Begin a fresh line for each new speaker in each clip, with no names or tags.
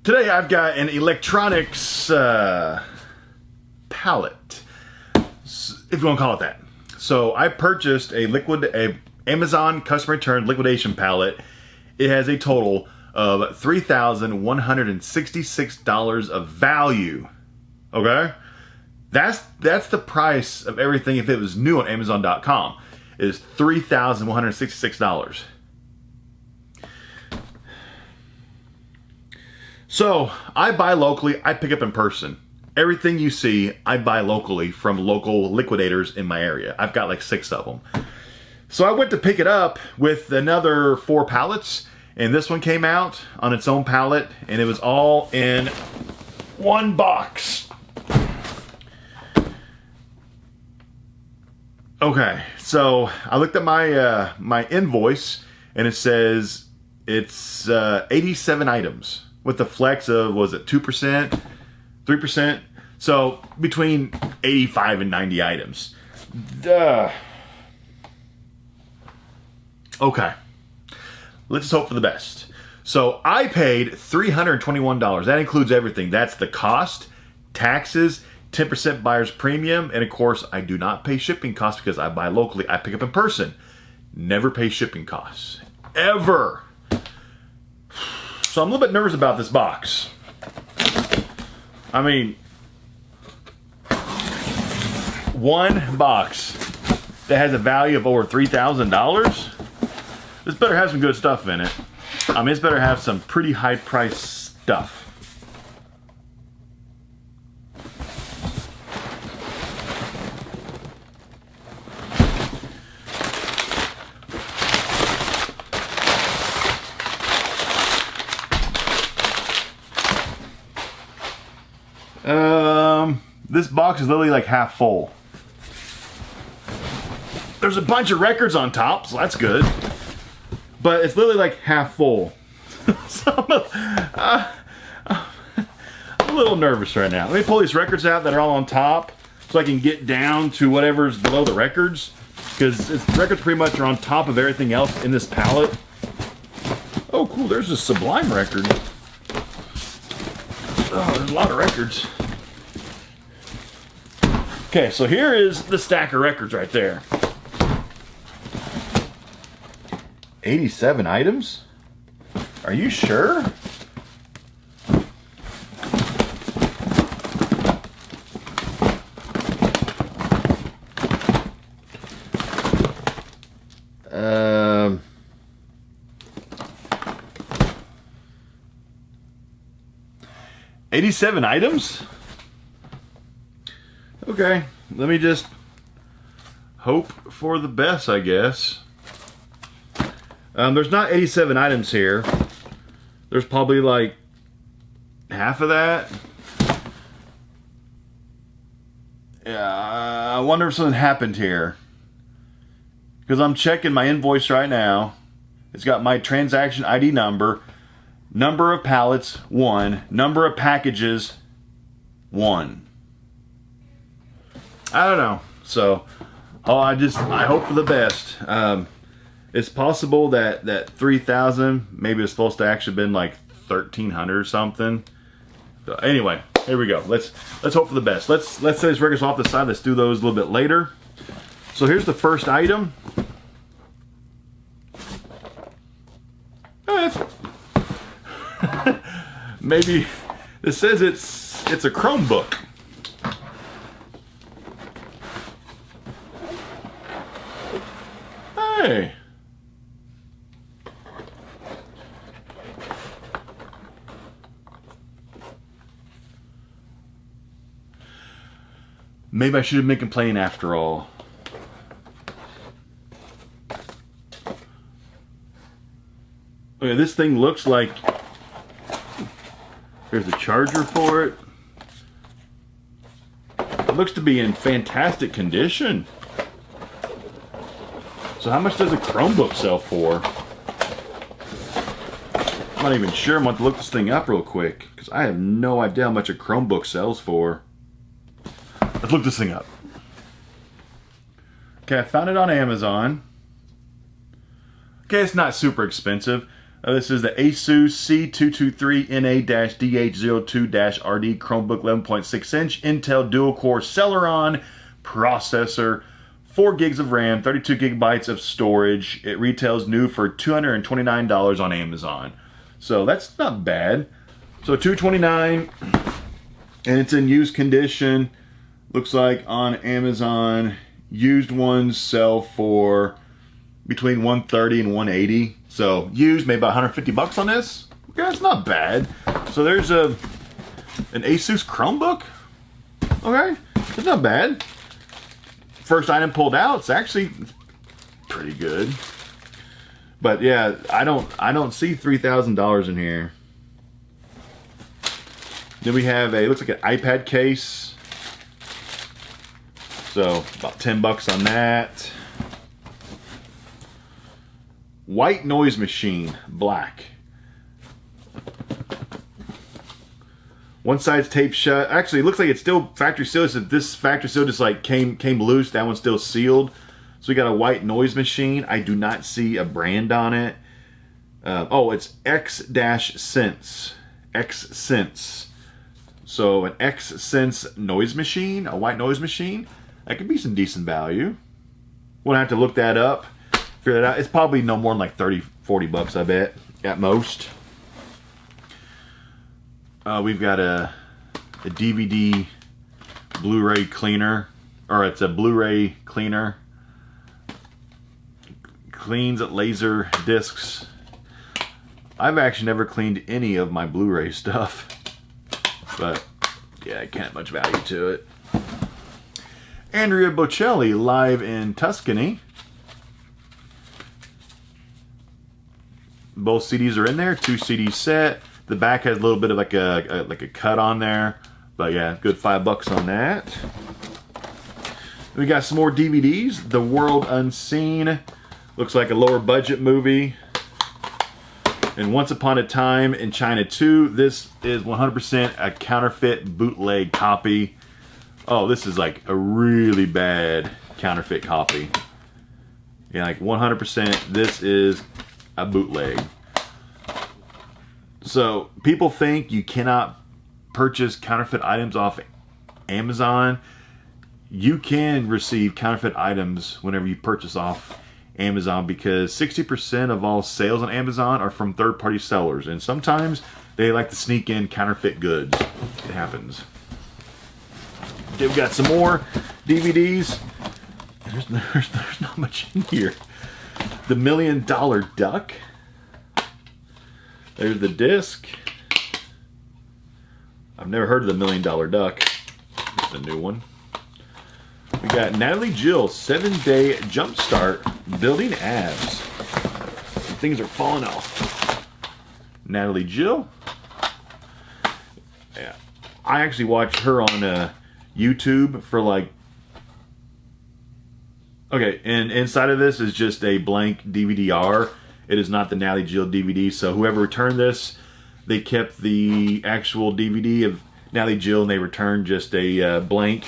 Today I've got an electronics pallet, if you want to call it that. So I purchased a Amazon customer return liquidation pallet. It has a total of $3,166 of value. Okay? That's the price of everything if it was new on Amazon.com. It is $3,166. So, I buy locally, I pick up in person. Everything you see, I buy locally from local liquidators in my area. I've got like 6 of them. So I went to pick it up with another 4 pallets, and this one came out on its own pallet, and it was all in one box. Okay, so I looked at my my invoice, and it says it's 87 items. With the flex of, was it 2%, 3%? So between 85 and 90 items. Duh. Okay. Let's just hope for the best. So I paid $321. That includes everything. That's the cost, taxes, 10% buyer's premium, and of course I do not pay shipping costs because I buy locally. I pick up in person. Never pay shipping costs. Ever. So I'm a little bit nervous about this box. I mean, one box that has a value of over $3,000. This better have some good stuff in it. I mean, it's better have some pretty high priced stuff. This box is literally like half full. There's a bunch of records on top, so that's good. But it's literally like half full. So I'm a little nervous right now. Let me pull these records out that are all on top so I can get down to whatever's below the records. Because records pretty much are on top of everything else in this pallet. Oh cool, there's a Sublime record. Oh, there's a lot of records. Okay, so here is the stack of records right there. 87 items? Are you sure? Um... 87 items? Okay, let me just hope for the best, I guess. There's not 87 items here. There's probably like half of that. Yeah, I wonder if something happened here. Because I'm checking my invoice right now. It's got my transaction ID number, number of pallets, 1, number of packages, 1. I don't know. So, I hope for the best. It's possible that 3,000 maybe it's supposed to actually been like 1,300 or something. So anyway, here we go. Let's hope for the best. Let's set these records off the side. Let's do those a little bit later. So here's the first item. Maybe it says it's a Chromebook. Hey. Maybe I should have been complaining after all. Okay, this thing looks like there's a charger for it. It looks to be in fantastic condition. So how much does a Chromebook sell for? I'm not even sure. I'm going to look this thing up real quick because I have no idea how much a Chromebook sells for. Let's look this thing up. Okay, I found it on Amazon. Okay, it's not super expensive. This is the ASUS C223NA-DH02-RD Chromebook 11.6 inch Intel dual-core Celeron processor, 4 gigs of RAM, 32 gigabytes of storage. It retails new for $229 on Amazon. So that's not bad. So $229, and it's in used condition. Looks like on Amazon, used ones sell for between $130 and $180. So used, maybe about $150 on this. Okay, that's not bad. So there's an ASUS Chromebook. Okay, that's not bad. First item pulled out, it's actually pretty good. But yeah, I don't see $3,000 in here. Then we have looks like an iPad case. So about $10 on that. White noise machine, black. One side's taped shut. Actually, it looks like it's still factory sealed. So this factory seal just like came loose. That one's still sealed. So we got a white noise machine. I do not see a brand on it. Oh, it's X-Sense. X-Sense. So an X-Sense noise machine, a white noise machine. That could be some decent value. We'll have to look that up, figure that out. It's probably no more than like $30-40, I bet, at most. We've got a DVD Blu-ray cleaner, or it's a Blu-ray cleaner. Cleans laser discs. I've actually never cleaned any of my Blu-ray stuff, but yeah, I can't much value to it. Andrea Bocelli live in Tuscany. Both CDs are in there, 2 CD set. The back has a little bit of like a cut on there, but yeah, good $5 on that. We got some more DVDs. The World Unseen, looks like a lower budget movie. And Once Upon a Time in China 2. This is 100% a counterfeit bootleg copy. Oh, this is like a really bad counterfeit copy. Yeah, like 100%. This is a bootleg. So people think you cannot purchase counterfeit items off Amazon. You can receive counterfeit items whenever you purchase off Amazon, because 60% of all sales on Amazon are from third-party sellers, and sometimes they like to sneak in counterfeit goods. It happens. Okay, we got some more DVDs. There's not much in here. The $1 Million Duck. There's the disc. I've never heard of the $1 Million Duck. It's a new one. We got Natalie Jill, 7-Day Jumpstart, Building Abs. Things are falling off. Natalie Jill. Yeah, I actually watched her on YouTube for like. Okay, and inside of this is just a blank DVD-R. It is not the Natalie Jill DVD, so whoever returned this, they kept the actual DVD of Natalie Jill and they returned just a blank.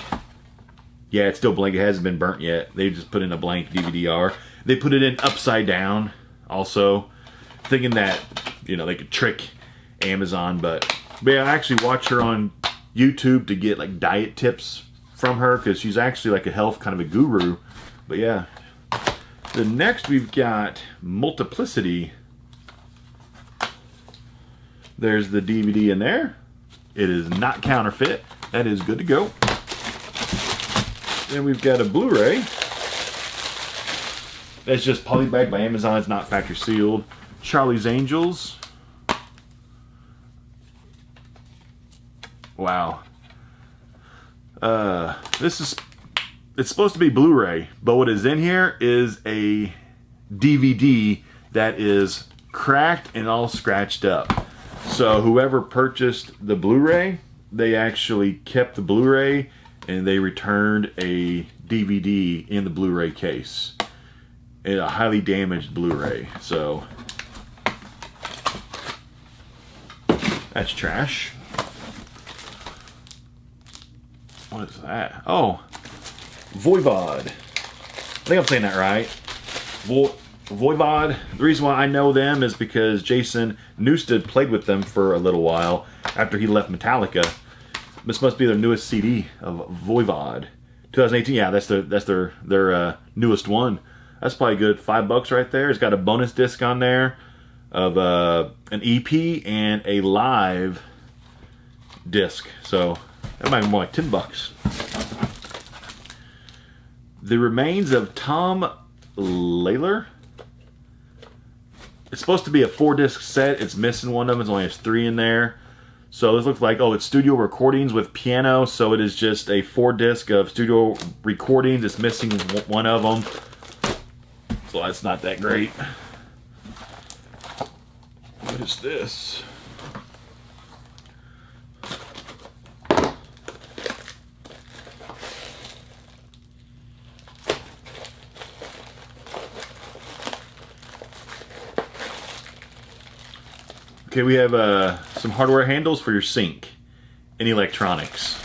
Yeah, it's still blank. It hasn't been burnt yet. They just put in a blank DVD-R. They put it in upside down also, thinking that, you know, they could trick Amazon. But yeah, I actually watch her on YouTube to get like diet tips from her, because she's actually like a health kind of a guru. But yeah. The next we've got Multiplicity. There's the DVD in there. It is not counterfeit. That is good to go. Then we've got a Blu-ray. That's just polybagged by Amazon. It's not factory sealed. Charlie's Angels. Wow. It's supposed to be Blu-ray, but what is in here is a DVD that is cracked and all scratched up. So whoever purchased the Blu-ray, they actually kept the Blu-ray and they returned a DVD in the Blu-ray case. And a highly damaged Blu-ray. So that's trash. What is that? Oh, Voivod. I think I'm saying that right. Voivod. The reason why I know them is because Jason Newsted played with them for a little while after he left Metallica. This must be their newest CD of Voivod. 2018, yeah, that's their newest one. That's probably good. $5 right there. It's got a bonus disc on there of an EP and a live disc. So that might be more like $10. The Remains of Tom Lehrer. It's supposed to be a 4-disc set. It's missing one of them. It only has 3 in there. So this looks like, oh, it's studio recordings with piano. So it is just a 4-disc of studio recordings. It's missing one of them. So that's not that great. What is this? Okay, we have some hardware handles for your sink and electronics.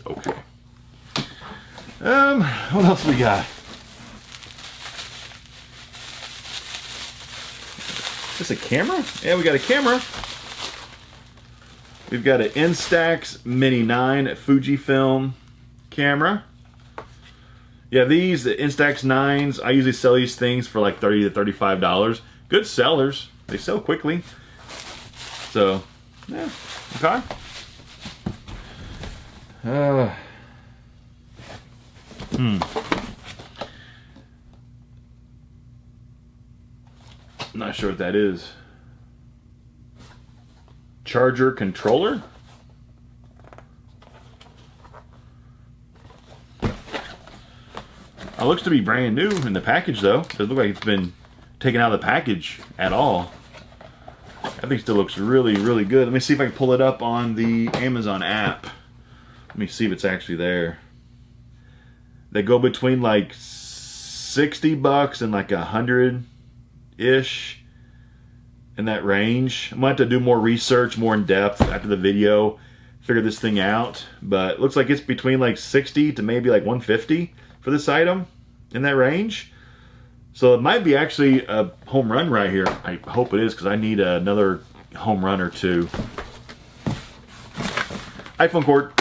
Okay. What else we got? Is this a camera? Yeah, we got a camera. We've got an Instax Mini 9 Fujifilm camera. Yeah, these, the Instax 9s, I usually sell these things for like $30 to $35. Good sellers. They sell quickly. So, yeah, okay. I'm not sure what that is. Charger controller? It looks to be brand new in the package, though. It doesn't look like it's been taken out of the package at all. I think it still looks really, really good. Let me see if I can pull it up on the Amazon app. Let me see if it's actually there. They go between like $60 and like $100-ish in that range. I'm going to have to do more research, more in depth after the video, figure this thing out. But it looks like it's between like $60 to maybe like $150 for this item, in that range. So it might be actually a home run right here. I hope it is, because I need another home run or two. iPhone cord.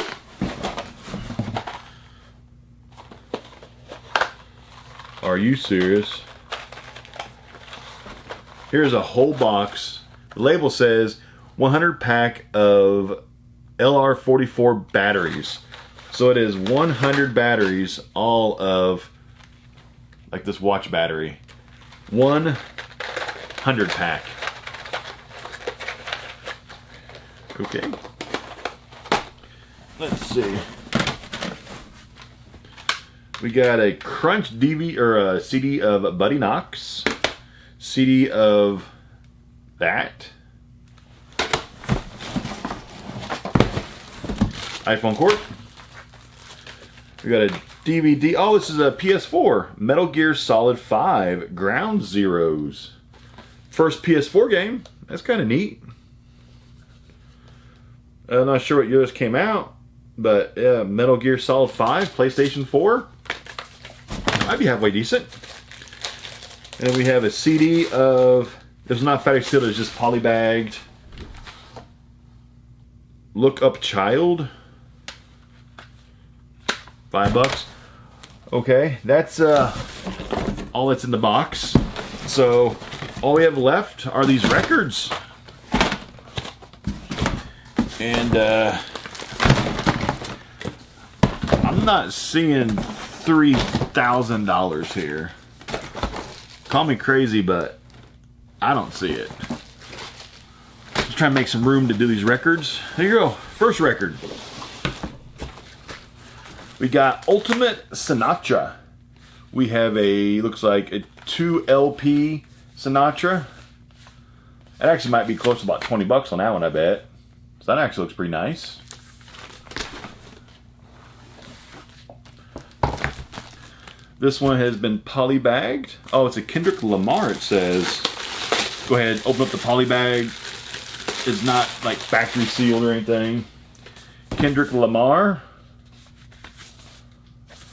Are you serious? Here's a whole box. The label says 100 pack of LR44 batteries. So it is 100 batteries, all of like this watch battery. 100 pack. Okay. Let's see. We got a Crunch DVD or a CD of Buddy Knox. CD of that. iPhone cord. We got a DVD. Oh, this is a PS4. Metal Gear Solid 5 Ground Zeroes. First PS4 game. That's kind of neat. I'm not sure what year this came out, but yeah, Metal Gear Solid 5, PlayStation 4. Might be halfway decent. And then we have a CD of, it's not factory sealed, it's just polybagged. Look Up Child. $5. Okay, that's all that's in the box. So all we have left are these records. And I'm not seeing $3,000 here. Call me crazy, but I don't see it. Just trying to make some room to do these records. Here you go. First record. We got Ultimate Sinatra. We have a, looks like a 2 LP Sinatra. That actually might be close to about $20 on that one, I bet. So that actually looks pretty nice. This one has been polybagged. Oh, it's a Kendrick Lamar, it says. Go ahead, open up the polybag. It's not like factory sealed or anything. Kendrick Lamar.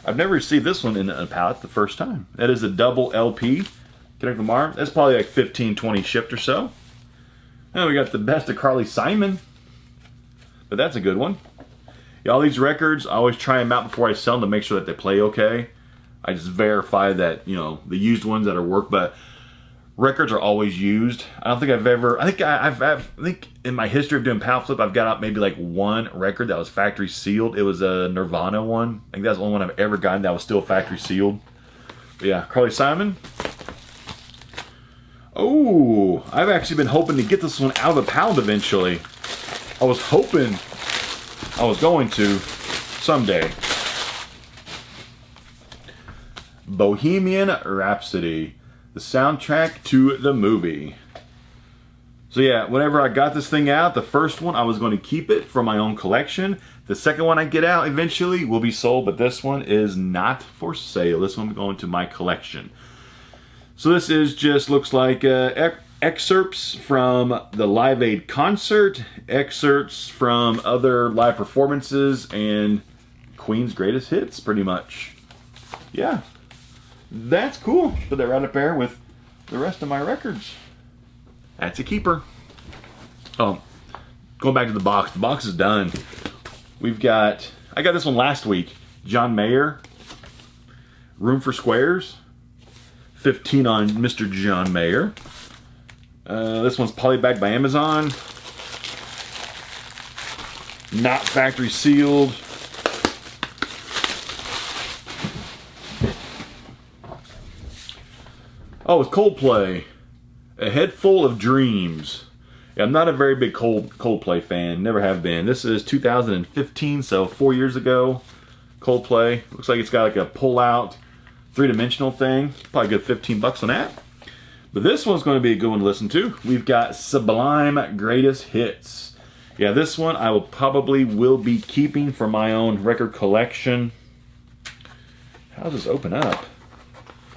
I've never received this one in a pallet the first time. That is a double LP. Connect the arm. That's probably like 15, 20 shipped or so. And we got the best of Carly Simon. But that's a good one. Yeah, all these records, I always try them out before I sell them to make sure that they play okay. I just verify that, you know, the used ones that are work, but records are always used. I don't think I've ever, I think in my history of doing pallet flip, I've got out maybe like one record that was factory sealed. It was a Nirvana one. I think that's the only one I've ever gotten that was still factory sealed. But yeah, Carly Simon. Oh, I've actually been hoping to get this one out of the pallet eventually. I was hoping I was going to someday. Bohemian Rhapsody, the soundtrack to the movie. So yeah, whenever I got this thing out, the first one I was going to keep it for my own collection. The second one I get out eventually will be sold, but this one is not for sale. This one will go into my collection. So this is just looks like excerpts from the Live Aid concert, excerpts from other live performances, and Queen's greatest hits, pretty much. Yeah, that's cool. Put that right up there with the rest of my records. That's a keeper. Oh, going back to the box. The box is done. We've got, I got this one last week. John Mayer, Room for Squares. 15 on Mr. John Mayer. This one's polybagged by Amazon. Not factory sealed. Oh, it's Coldplay. A Head Full of Dreams. Yeah, I'm not a very big Coldplay fan. Never have been. This is 2015, so 4 years ago. Coldplay. Looks like it's got like a pull-out, three-dimensional thing. Probably good 15 bucks on that. But this one's going to be a good one to listen to. We've got Sublime Greatest Hits. Yeah, this one I will be keeping for my own record collection. How does this open up?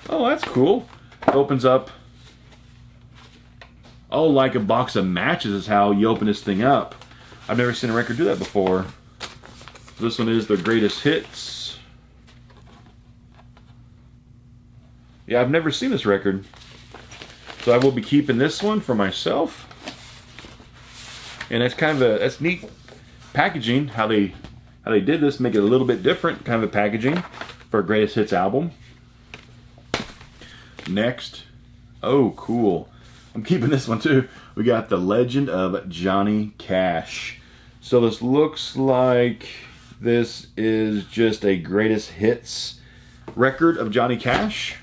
Oh, that's cool. It opens up. Oh, like a box of matches is how you open this thing up. I've never seen a record do that before. This one is the Greatest Hits. Yeah, I've never seen this record. So I will be keeping this one for myself. And that's kind of that's neat packaging, how they did this, make it a little bit different kind of a packaging for a Greatest Hits album. Next. Oh, cool. I'm keeping this one too. We got The Legend of Johnny Cash. So this looks like this is just a Greatest Hits record of Johnny Cash.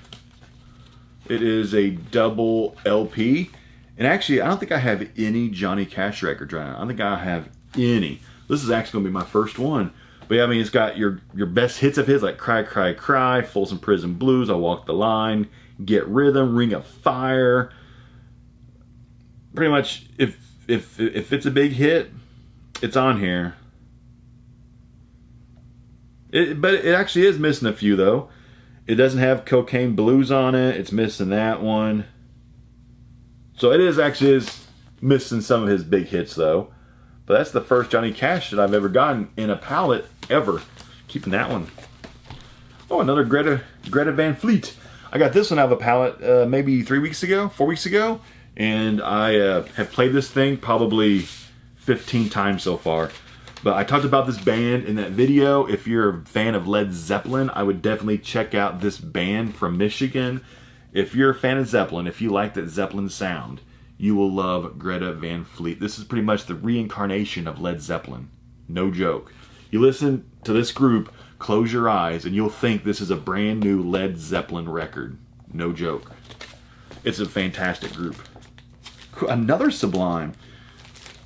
It is a double LP. And actually, I don't think I have any Johnny Cash records right now. I don't think I have any. This is actually going to be my first one. But yeah, I mean, it's got your best hits of his, like Cry, Cry, Cry, Folsom Prison Blues, I Walk the Line, Get Rhythm, Ring of Fire. Pretty much, if it's a big hit, it's on here. But it actually is missing a few, though. It doesn't have Cocaine Blues on it. It's missing that one. So it is missing some of his big hits, though. But that's the first Johnny Cash that I've ever gotten in a pallet, ever. Keeping that one. Oh, another Greta Van Fleet. I got this one out of a pallet maybe 4 weeks ago. And I have played this thing probably 15 times so far. But I talked about this band in that video. If you're a fan of Led Zeppelin, I would definitely check out this band from Michigan. If you're a fan of Zeppelin, if you like that Zeppelin sound, you will love Greta Van Fleet. This is pretty much the reincarnation of Led Zeppelin. No joke. You listen to this group, close your eyes, and you'll think this is a brand new Led Zeppelin record. No joke. It's a fantastic group. Another Sublime.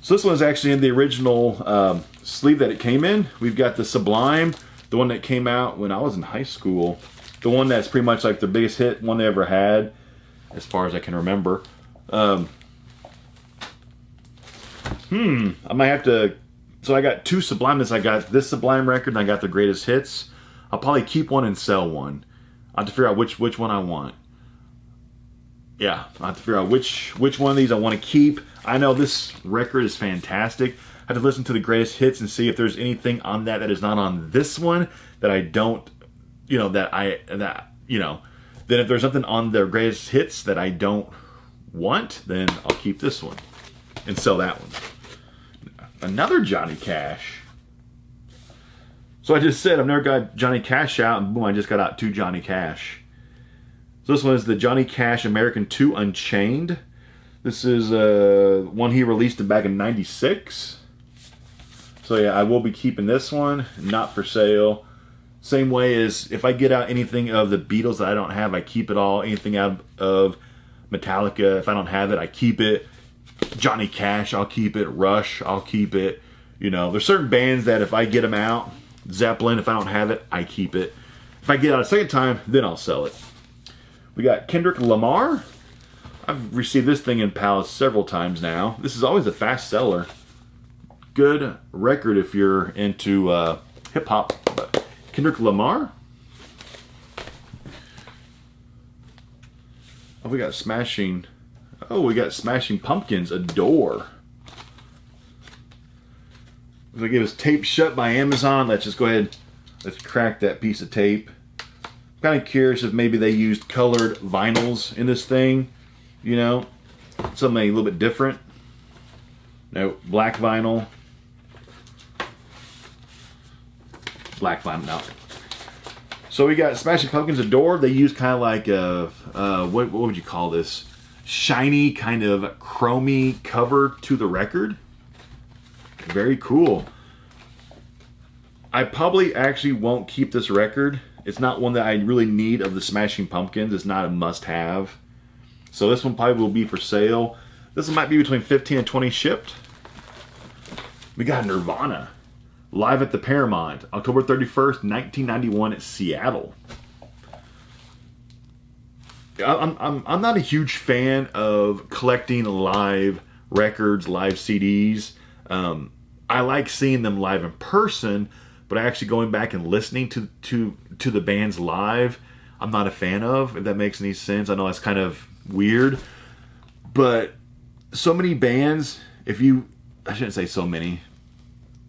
So this one is actually in the original sleeve that it came in. We've got the Sublime, the one that came out when I was in high school. The one that's pretty much like the biggest hit one they ever had, as far as I can remember. I might have to... So I got two Sublimes. I got this Sublime record and I got the Greatest Hits. I'll probably keep one and sell one. I have to figure out which one I want. Yeah, I have to figure out which one of these I want to keep. I know this record is fantastic. I have to listen to the Greatest Hits and see if there's anything on that is not on this one that I don't then if there's something on their greatest hits that I don't want, then I'll keep this one and sell that one. Another Johnny Cash. So I just said I've never got Johnny Cash out, and boom, I just got out 2 Johnny Cash. So this one is the Johnny Cash American 2 Unchained. This is one he released back in '96. So yeah, I will be keeping this one, not for sale. Same way as if I get out anything of the Beatles that I don't have, I keep it all. Anything out of Metallica, if I don't have it, I keep it. Johnny Cash, I'll keep it. Rush, I'll keep it. There's certain bands that if I get them out, Zeppelin, if I don't have it, I keep it. If I get out a second time, then I'll sell it. We got Kendrick Lamar. I've received this thing in Pallet several times now. This is always a fast seller. Good record if you're into hip-hop. Kendrick Lamar. Oh, we got Smashing Pumpkins, Adore. If I give us Tape Shut by Amazon, let's just go ahead, let's crack that piece of tape. I'm kind of curious if maybe they used colored vinyls in this thing, something a little bit different. No, black vinyl. Black vinyl, no. So we got Smashing Pumpkins, Adore. They use kind of like what would you call this? Shiny, kind of chromy cover to the record. Very cool. I probably actually won't keep this record. It's not one that I really need of the Smashing Pumpkins. It's not a must-have. So this one probably will be for sale. This one might be between 15 and 20 shipped. We got Nirvana. Live at the Paramount, October 31st, 1991 at Seattle. I'm not a huge fan of collecting live records, live CDs. I like seeing them live in person, but actually going back and listening to the bands live, I'm not a fan of, if that makes any sense. I know that's kind of weird, but so many bands, I shouldn't say so many,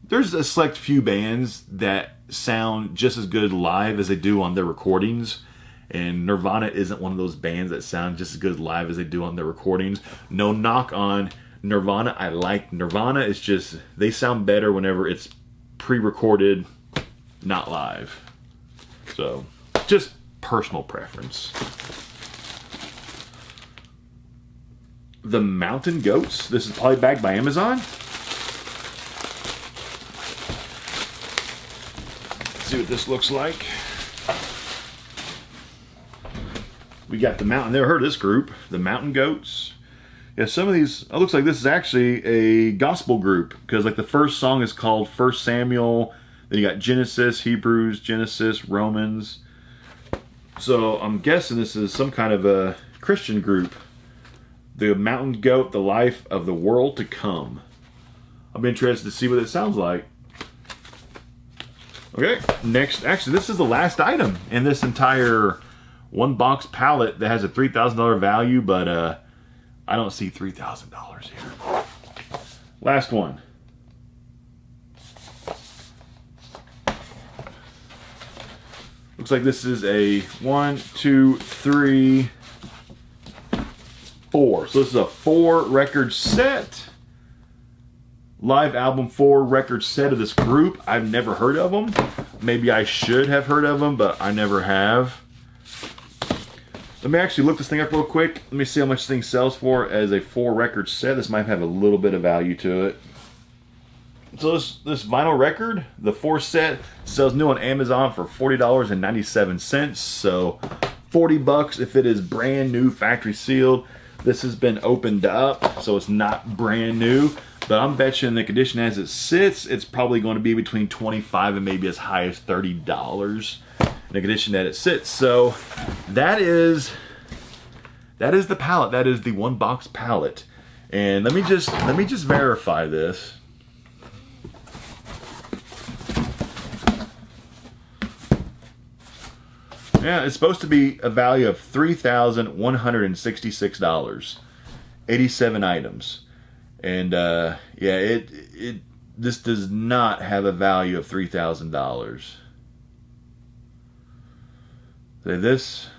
there's a select few bands that sound just as good live as they do on their recordings. And Nirvana isn't one of those bands that sound just as good live as they do on their recordings. No knock on Nirvana. I like Nirvana. It's just they sound better whenever it's pre-recorded, not live. So, just personal preference. The Mountain Goats. This is probably bagged by Amazon. Let's see what this looks like. We got the Mountain. Never heard of this group. The Mountain Goats. Yeah, some of these. It looks like this is actually a gospel group because, like, the first song is called 1 Samuel. Then you got Genesis, Hebrews, Genesis, Romans. So I'm guessing this is some kind of a Christian group. The Mountain Goat, the life of the world to come. I'm interested to see what it sounds like. Okay, next. Actually, this is the last item in this entire one box pallet that has a $3,000 value, but I don't see $3,000 here. Last one. Looks like this is a 1, 2, 3, 4. So this is a 4 record set. Live album 4 record set of this group. I've never heard of them. Maybe I should have heard of them, but I never have. Let me actually look this thing up real quick. Let me see how much this thing sells for as a 4 record set. This might have a little bit of value to it. So this vinyl record, the 4 set, sells new on Amazon for $40.97. So $40 if it is brand new, factory sealed. This has been opened up, so it's not brand new. But I'm betting in the condition as it sits, it's probably going to be between $25 and maybe as high as $30 in the condition that it sits. So that is the pallet. That is the one box pallet. And let me just verify this. Yeah, it's supposed to be a value of $3,166. 87 items. And yeah, this does not have a value of $3,000. This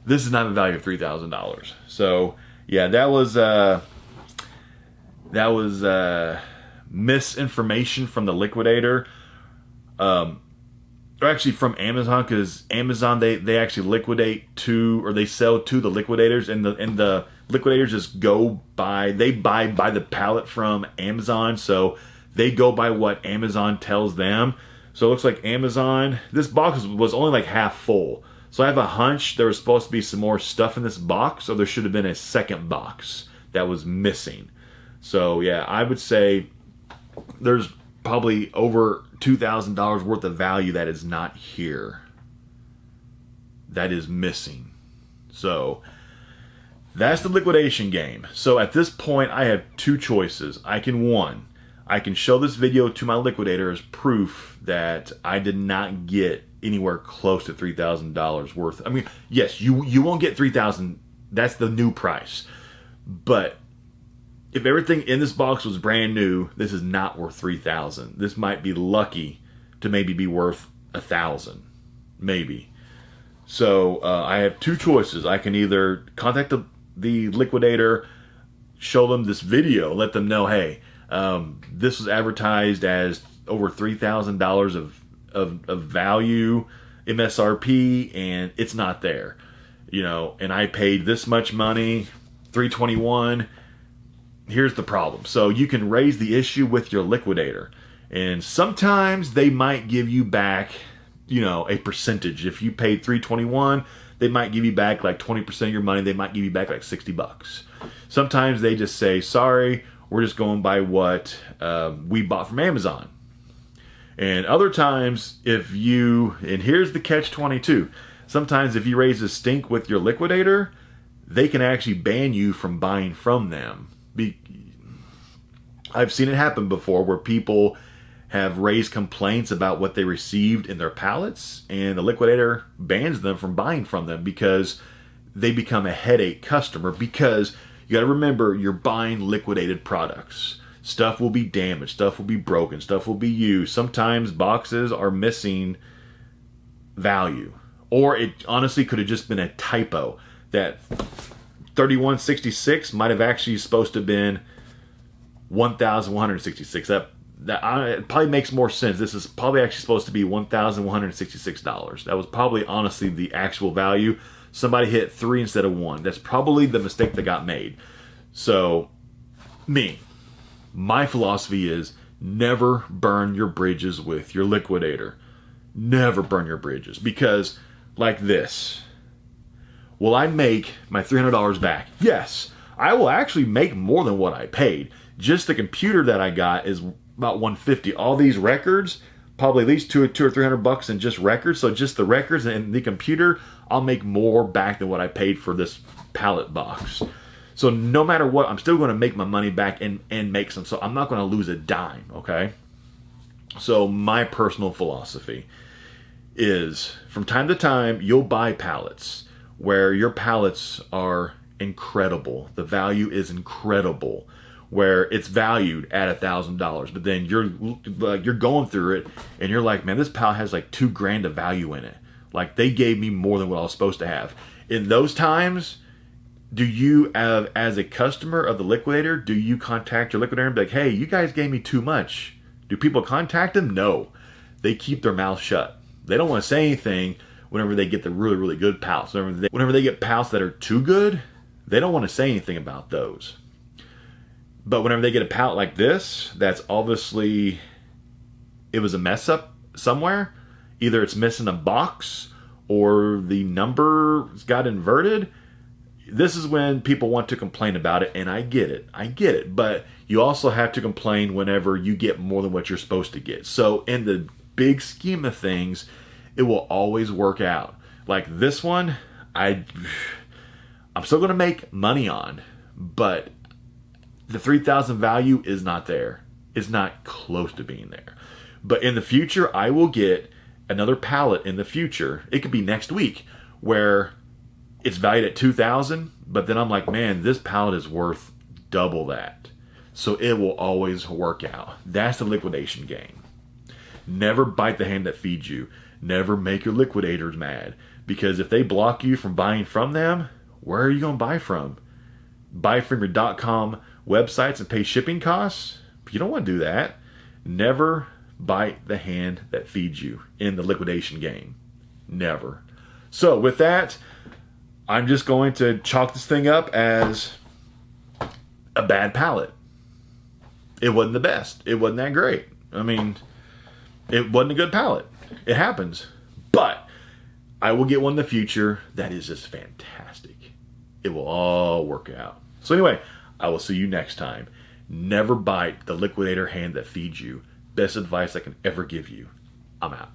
is not a value of $3,000. So yeah, that was misinformation from the liquidator, or actually from Amazon, because Amazon they actually liquidate to, or they sell to the liquidators, and the liquidators just buy the pallet from Amazon, so they go by what Amazon tells them. So it looks like Amazon, this box was only like half full. So I have a hunch there was supposed to be some more stuff in this box, or there should have been a second box that was missing. So yeah, I would say there's probably over $2,000 worth of value that is not here, that is missing. So that's the liquidation game. So at this point, I have two choices. I can show this video to my liquidator as proof that I did not get anywhere close to $3,000 worth. I mean, yes, you won't get $3,000. That's the new price. But if everything in this box was brand new, this is not worth $3,000. This might be lucky to maybe be worth $1,000, maybe. So I have two choices. I can either contact the liquidator, show them this video, let them know, hey, this was advertised as over $3,000 of value, MSRP, and it's not there. And I paid this much money, $321. Here's the problem. So you can raise the issue with your liquidator, and sometimes they might give you back, a percentage. If you paid $321, they might give you back like 20% of your money. They might give you back like $60. Sometimes they just say, sorry, we're just going by what we bought from Amazon. And other times, and here's the catch-22, sometimes if you raise a stink with your liquidator, they can actually ban you from buying from them. I've seen it happen before where people have raised complaints about what they received in their pallets, and the liquidator bans them from buying from them because they become a headache customer. Because you got to remember, you're buying liquidated products. Stuff will be damaged, stuff will be broken, stuff will be used. Sometimes boxes are missing value, or it honestly could have just been a typo. That 3166 might have actually supposed to have been 1,166. That it probably makes more sense. This is probably actually supposed to be $1,166. That was probably honestly the actual value. Somebody hit 3 instead of 1. That's probably the mistake that got made. So my philosophy is never burn your bridges with your liquidator. Never burn your bridges, because like this, will I make my $300 back? Yes, I will actually make more than what I paid. Just the computer that I got is about $150. All these records, probably at least $200 or $300 in just records. So just the records and the computer, I'll make more back than what I paid for this pallet box. So no matter what, I'm still going to make my money back and make some. So I'm not going to lose a dime, okay? So my personal philosophy is, from time to time, you'll buy pallets where your pallets are incredible. The value is incredible, where it's valued at $1,000. But then you're going through it and you're like, man, this pallet has like $2,000 of value in it. Like, they gave me more than what I was supposed to have. In those times, do you, as a customer of the liquidator, do you contact your liquidator and be like, hey, you guys gave me too much? Do people contact them? No. They keep their mouth shut. They don't want to say anything whenever they get the really, really good pallets. Whenever they get pallets that are too good, they don't want to say anything about those. But whenever they get a pallet like this, that's obviously, it was a mess up somewhere. Either it's missing a box or the number got inverted. This is when people want to complain about it, and I get it. But you also have to complain whenever you get more than what you're supposed to get. So in the big scheme of things, it will always work out. Like this one, I'm still going to make money on, but the 3,000 value is not there. It's not close to being there. But in the future, I will get another pallet in the future. It could be next week, where it's valued at 2,000, but then I'm like, man, this pallet is worth double that. So it will always work out. That's the liquidation game. Never bite the hand that feeds you. Never make your liquidators mad. Because if they block you from buying from them, where are you going to buy from? Buy from your .com websites and pay shipping costs? You don't want to do that. Never bite the hand that feeds you in the liquidation game. Never. So with that, I'm just going to chalk this thing up as a bad pallet. It wasn't the best. It wasn't that great. I mean, it wasn't a good pallet. It happens. But I will get one in the future that is just fantastic. It will all work out. So anyway, I will see you next time. Never bite the liquidator hand that feeds you. Best advice I can ever give you. I'm out.